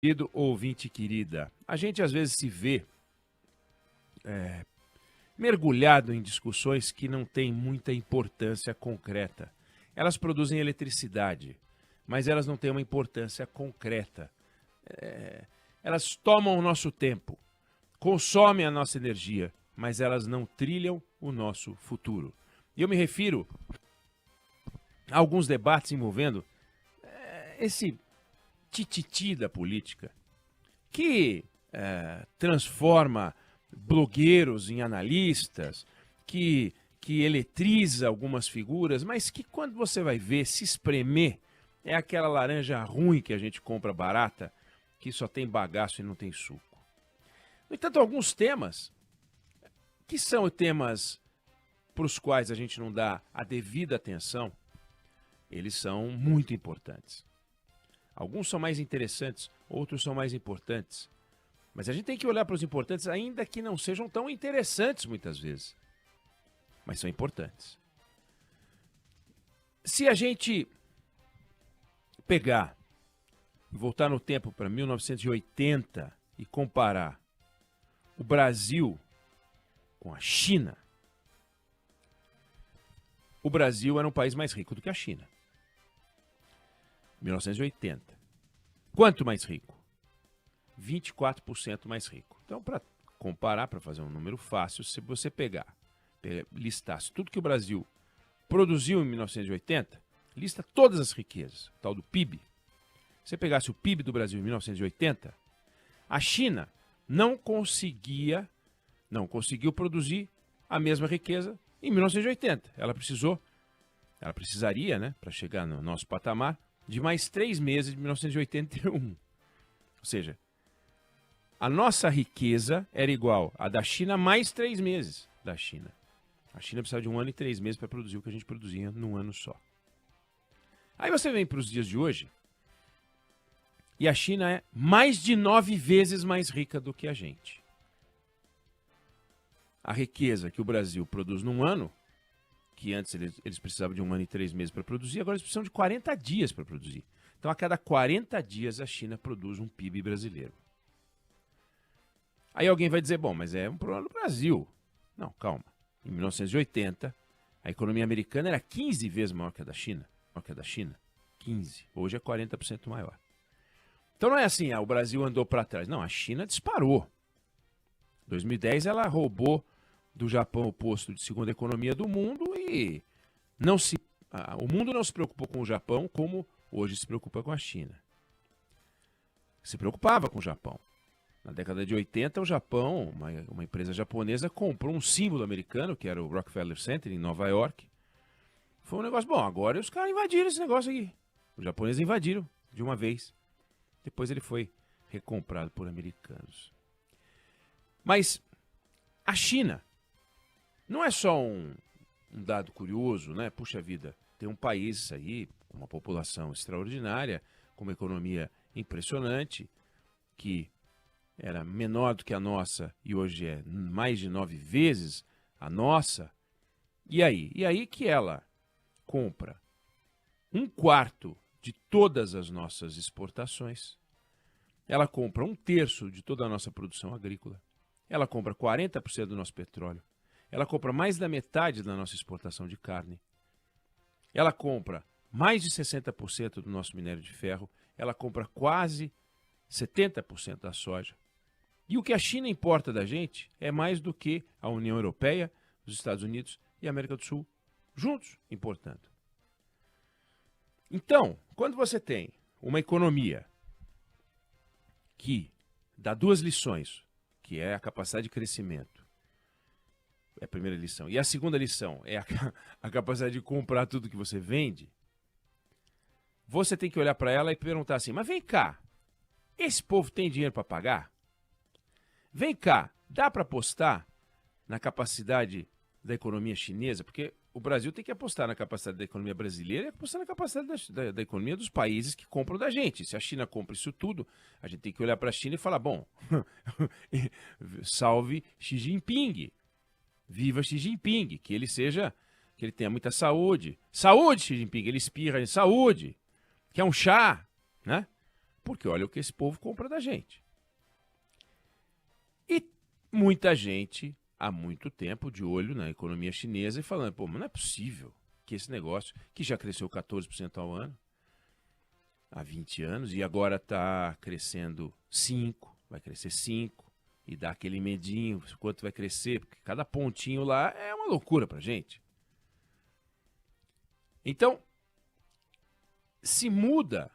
Querido ouvinte querida, a gente às vezes se vê mergulhado em discussões que não têm muita importância concreta. Elas produzem eletricidade, mas elas não têm uma importância concreta. Elas tomam o nosso tempo, consomem a nossa energia, mas elas não trilham o nosso futuro. E eu me refiro a alguns debates envolvendo esse tititi da política, que transforma blogueiros em analistas, que eletriza algumas figuras, mas que quando você vai ver, se espremer, é aquela laranja ruim que a gente compra barata, que só tem bagaço e não tem suco. No entanto, alguns temas, que são temas para os quais a gente não dá a devida atenção, eles são muito importantes. Alguns são mais interessantes, outros são mais importantes. Mas a gente tem que olhar para os importantes, ainda que não sejam tão interessantes muitas vezes. Mas são importantes. Se a gente pegar e voltar no tempo para 1980 e comparar o Brasil com a China, o Brasil era um país mais rico do que a China. 1980. Quanto mais rico? 24% mais rico. Então, para comparar, para fazer um número fácil, se você listasse tudo que o Brasil produziu em 1980, lista todas as riquezas, tal do PIB. Se você pegasse o PIB do Brasil em 1980, a China não conseguiu produzir a mesma riqueza em 1980. Ela precisaria, né, para chegar no nosso patamar, de mais 3 meses de 1981. Ou seja, a nossa riqueza era igual à da China mais 3 meses da China. A China precisava de 1 ano e 3 meses para produzir o que a gente produzia num ano só. Aí você vem para os dias de hoje e a China é mais de 9 vezes mais rica do que a gente. A riqueza que o Brasil produz num ano, que antes eles precisavam de 1 ano e 3 meses para produzir, agora eles precisam de 40 dias para produzir. Então, a cada 40 dias, a China produz um PIB brasileiro. Aí alguém vai dizer, bom, mas é um problema do Brasil. Não, calma. Em 1980, a economia americana era 15 vezes maior que a da China. 15. Hoje é 40% maior. Então não é assim, o Brasil andou para trás. Não, a China disparou. Em 2010, ela roubou do Japão o posto de segunda economia do mundo e o mundo não se preocupou com o Japão como hoje se preocupa com a China. Se preocupava com o Japão. Na década de 80, o Japão, uma empresa japonesa, comprou um símbolo americano, que era o Rockefeller Center, em Nova York. Foi um negócio bom. Agora os caras invadiram esse negócio aqui. Os japoneses invadiram de uma vez. Depois ele foi recomprado por americanos. Mas a China não é só um dado curioso, né? Puxa vida, tem um país aí com uma população extraordinária, com uma economia impressionante, que era menor do que a nossa e hoje é mais de 9 vezes a nossa. E aí? E aí que ela compra 1/4 de todas as nossas exportações. Ela compra 1/3 de toda a nossa produção agrícola. Ela compra 40% do nosso petróleo. Ela compra mais da metade da nossa exportação de carne. Ela compra mais de 60% do nosso minério de ferro. Ela compra quase 70% da soja. E o que a China importa da gente é mais do que a União Europeia, os Estados Unidos e a América do Sul juntos importando. Então, quando você tem uma economia que dá 2 lições, que é a capacidade de crescimento, é a primeira lição, e a segunda lição é a capacidade de comprar tudo que você vende, você tem que olhar para ela e perguntar assim, mas vem cá, esse povo tem dinheiro para pagar? Vem cá, dá para apostar na capacidade da economia chinesa? Porque o Brasil tem que apostar na capacidade da economia brasileira e apostar na capacidade da economia dos países que compram da gente. Se a China compra isso tudo, a gente tem que olhar para a China e falar, bom, salve Xi Jinping, viva Xi Jinping, que ele tenha muita saúde. Saúde, Xi Jinping, ele espirra em saúde, que é um chá, né? porque olha o que esse povo compra da gente. E muita gente, há muito tempo, de olho na economia chinesa e falando, pô, mas não é possível que esse negócio, que já cresceu 14% ao ano, há 20 anos, e agora está crescendo 5%, vai crescer 5%, e dá aquele medinho, quanto vai crescer, porque cada pontinho lá é uma loucura pra gente. Então, se muda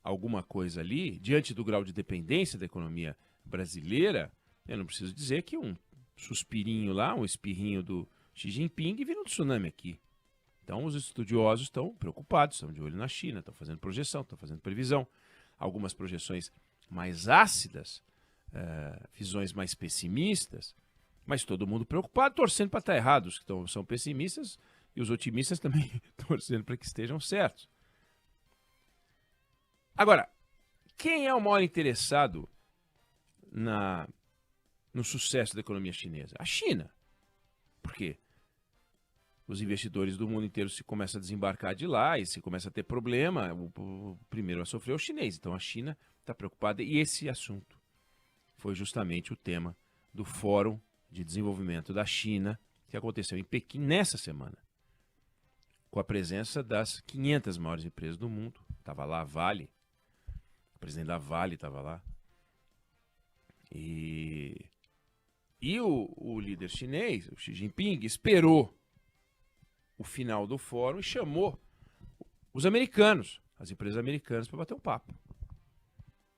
alguma coisa ali, diante do grau de dependência da economia brasileira, eu não preciso dizer que um suspirinho lá, um espirrinho do Xi Jinping vira um tsunami aqui. Então, os estudiosos estão preocupados, estão de olho na China, estão fazendo projeção, estão fazendo previsão. Algumas projeções mais ácidas, visões mais pessimistas, mas todo mundo preocupado, torcendo para estar errado. Os que são pessimistas e os otimistas também torcendo para que estejam certos. Agora, quem é o maior interessado no sucesso da economia chinesa? A China. Por quê? Os investidores do mundo inteiro se começam a desembarcar de lá e se começa a ter problema, o primeiro a sofrer é o chinês. Então a China está preocupada e esse assunto foi justamente o tema do Fórum de Desenvolvimento da China que aconteceu em Pequim nessa semana, com a presença das 500 maiores empresas do mundo. Estava lá a Vale, o presidente da Vale estava lá. E o líder chinês, o Xi Jinping, esperou o final do fórum e chamou os americanos, as empresas americanas, para bater um papo.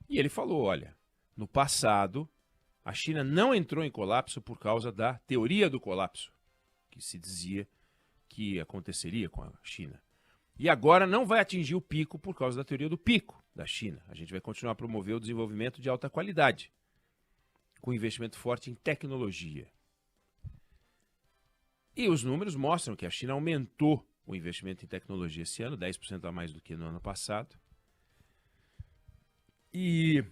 E ele falou, olha, no passado, a China não entrou em colapso por causa da teoria do colapso, que se dizia que aconteceria com a China. E agora não vai atingir o pico por causa da teoria do pico da China. A gente vai continuar a promover o desenvolvimento de alta qualidade, com investimento forte em tecnologia. E os números mostram que a China aumentou o investimento em tecnologia esse ano, 10% a mais do que no ano passado. E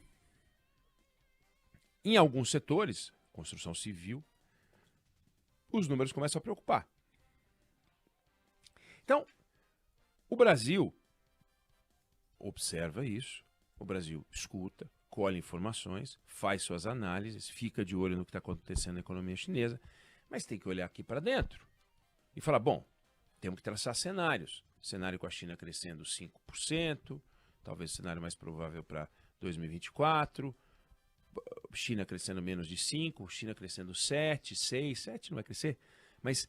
em alguns setores, construção civil, os números começam a preocupar. Então, o Brasil observa isso, o Brasil escuta, colhe informações, faz suas análises, fica de olho no que está acontecendo na economia chinesa, mas tem que olhar aqui para dentro e falar, bom, temos que traçar cenários. Cenário com a China crescendo 5%, talvez cenário mais provável para 2024, China crescendo menos de 5%, China crescendo 7%, 6%, 7% não vai crescer, mas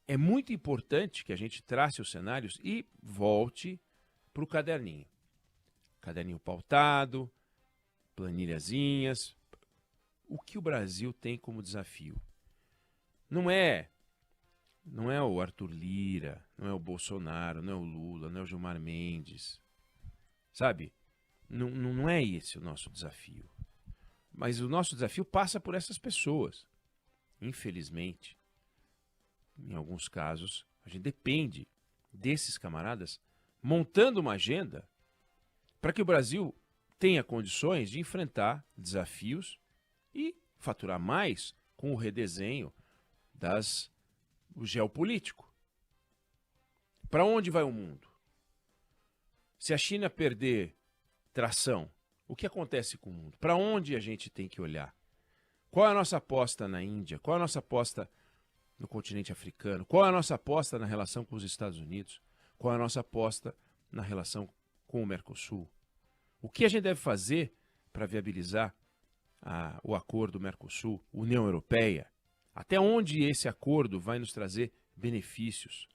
é muito importante que a gente trace os cenários e volte para o caderninho. Caderninho pautado, planilhazinhas. O que o Brasil tem como desafio? Não é o Arthur Lira, não é o Bolsonaro, não é o Lula, não é o Gilmar Mendes. Sabe? Não é esse o nosso desafio. Mas o nosso desafio passa por essas pessoas. Infelizmente, em alguns casos, a gente depende desses camaradas montando uma agenda para que o Brasil tenha condições de enfrentar desafios e faturar mais com o redesenho do geopolítico. Para onde vai o mundo? Se a China perder tração, o que acontece com o mundo? Para onde a gente tem que olhar? Qual é a nossa aposta na Índia? Qual é a nossa aposta no continente africano? Qual é a nossa aposta na relação com os Estados Unidos? Qual é a nossa aposta na relação com o Mercosul? O que a gente deve fazer para viabilizar o acordo Mercosul, União Europeia? Até onde esse acordo vai nos trazer benefícios?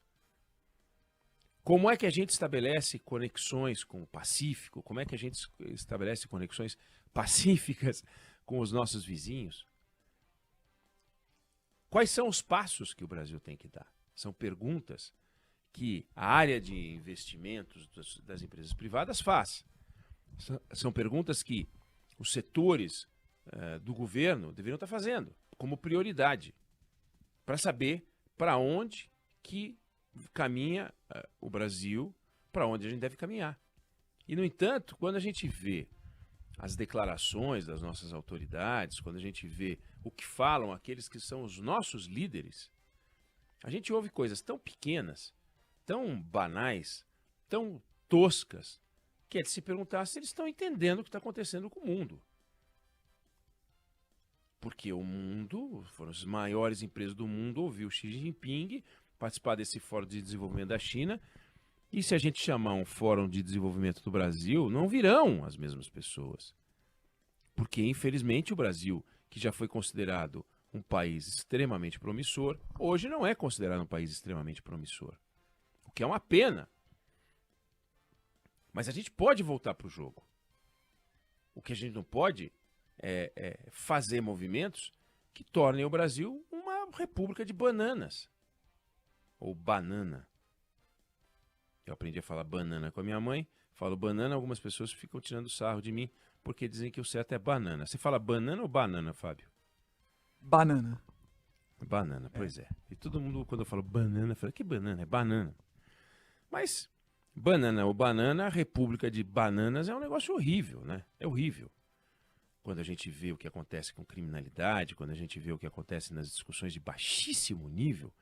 Como é que a gente estabelece conexões com o Pacífico? Como é que a gente estabelece conexões pacíficas com os nossos vizinhos? Quais são os passos que o Brasil tem que dar? São perguntas que a área de investimentos das empresas privadas faz. São perguntas que os setores do governo deveriam estar fazendo como prioridade para saber para onde que caminha o Brasil, para onde a gente deve caminhar. E, no entanto, quando a gente vê as declarações das nossas autoridades, quando a gente vê o que falam aqueles que são os nossos líderes, a gente ouve coisas tão pequenas, tão banais, tão toscas, que é de se perguntar se eles estão entendendo o que está acontecendo com o mundo. Porque o mundo, foram as maiores empresas do mundo, ouviu Xi Jinping participar desse Fórum de Desenvolvimento da China. E se a gente chamar um Fórum de Desenvolvimento do Brasil, não virão as mesmas pessoas. Porque, infelizmente, o Brasil, que já foi considerado um país extremamente promissor, hoje não é considerado um país extremamente promissor. O que é uma pena. Mas a gente pode voltar para o jogo. O que a gente não pode é fazer movimentos que tornem o Brasil uma república de bananas. Ou banana. Eu aprendi a falar banana com a minha mãe. Falo banana, algumas pessoas ficam tirando sarro de mim porque dizem que o certo é banana. Você fala banana ou banana, Fábio? Banana. Banana, pois é. E todo mundo, quando eu falo banana, fala, que banana? É banana. Mas banana ou banana, a república de bananas é um negócio horrível, né? É horrível. Quando a gente vê o que acontece com criminalidade, quando a gente vê o que acontece nas discussões de baixíssimo nível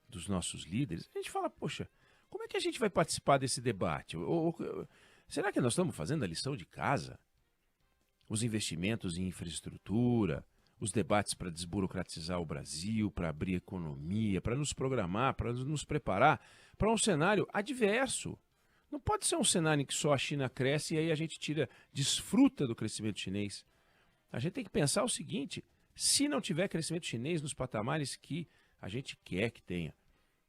dos nossos líderes, a gente fala, poxa, como é que a gente vai participar desse debate? Será que nós estamos fazendo a lição de casa? Os investimentos em infraestrutura, os debates para desburocratizar o Brasil, para abrir economia, para nos programar, para nos preparar para um cenário adverso. Não pode ser um cenário em que só a China cresce e aí a gente desfruta do crescimento chinês. A gente tem que pensar o seguinte, se não tiver crescimento chinês nos patamares que a gente quer que tenha,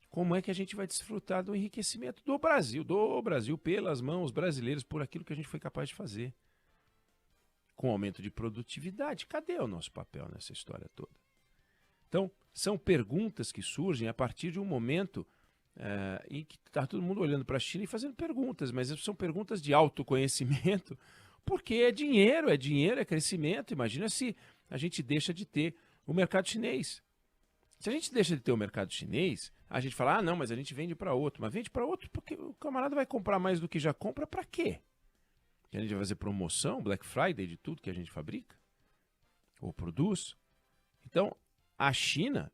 como é que a gente vai desfrutar do enriquecimento do Brasil pelas mãos brasileiras, por aquilo que a gente foi capaz de fazer? Com aumento de produtividade, cadê o nosso papel nessa história toda? Então, são perguntas que surgem a partir de um momento em que está todo mundo olhando para a China e fazendo perguntas, mas são perguntas de autoconhecimento, porque é dinheiro, é crescimento. Imagina se a gente deixa de ter o mercado chinês. Se a gente deixa de ter o mercado chinês, a gente fala, não, mas a gente vende para outro. Mas vende para outro porque o camarada vai comprar mais do que já compra, para quê? Que a gente vai fazer promoção, Black Friday de tudo que a gente fabrica ou produz. Então, a China,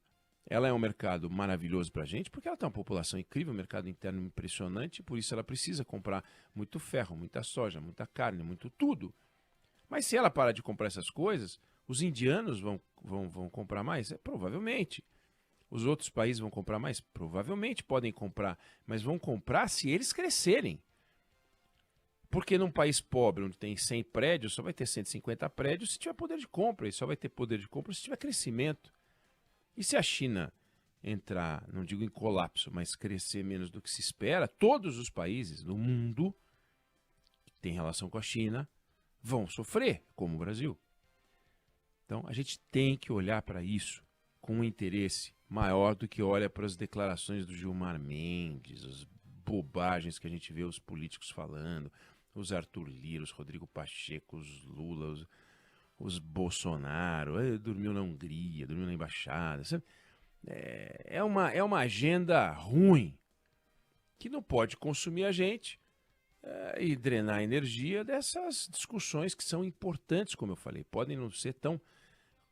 ela é um mercado maravilhoso para a gente, porque ela tem uma população incrível, um mercado interno impressionante, por isso ela precisa comprar muito ferro, muita soja, muita carne, muito tudo. Mas se ela parar de comprar essas coisas, os indianos vão comprar mais? Provavelmente. Os outros países vão comprar mais? Provavelmente podem comprar, mas vão comprar se eles crescerem. Porque num país pobre, onde tem 100 prédios, só vai ter 150 prédios se tiver poder de compra, e só vai ter poder de compra se tiver crescimento. E se a China entrar, não digo em colapso, mas crescer menos do que se espera, todos os países do mundo que têm relação com a China vão sofrer, como o Brasil. Então, a gente tem que olhar para isso com um interesse maior do que olha para as declarações do Gilmar Mendes, as bobagens que a gente vê os políticos falando, os Arthur Lira, os Rodrigo Pacheco, os Lula, os Bolsonaro, dormiu na Hungria, dormiu na embaixada. Sabe? É uma agenda ruim que não pode consumir a gente e drenar a energia dessas discussões que são importantes, como eu falei. Podem não ser tão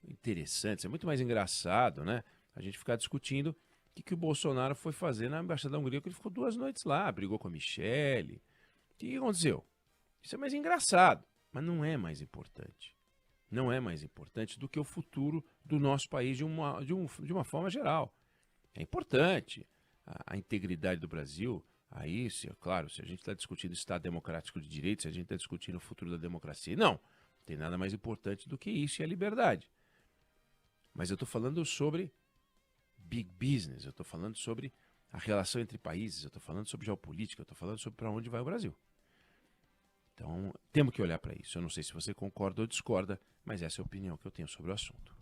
interessantes, é muito mais engraçado, né? A gente ficar discutindo o que o Bolsonaro foi fazer na Embaixada da Hungria, que ele ficou 2 noites lá, brigou com a Michele. O que aconteceu? Isso é mais engraçado, mas não é mais importante. Não é mais importante do que o futuro do nosso país de uma forma geral. É importante a integridade do Brasil. Aí, claro, se a gente está discutindo Estado Democrático de Direito, se a gente está discutindo o futuro da democracia, não tem nada mais importante do que isso e a liberdade. Mas eu estou falando sobre big business, eu estou falando sobre a relação entre países, eu estou falando sobre geopolítica, eu estou falando sobre para onde vai o Brasil. Então, temos que olhar para isso. Eu não sei se você concorda ou discorda, mas essa é a opinião que eu tenho sobre o assunto.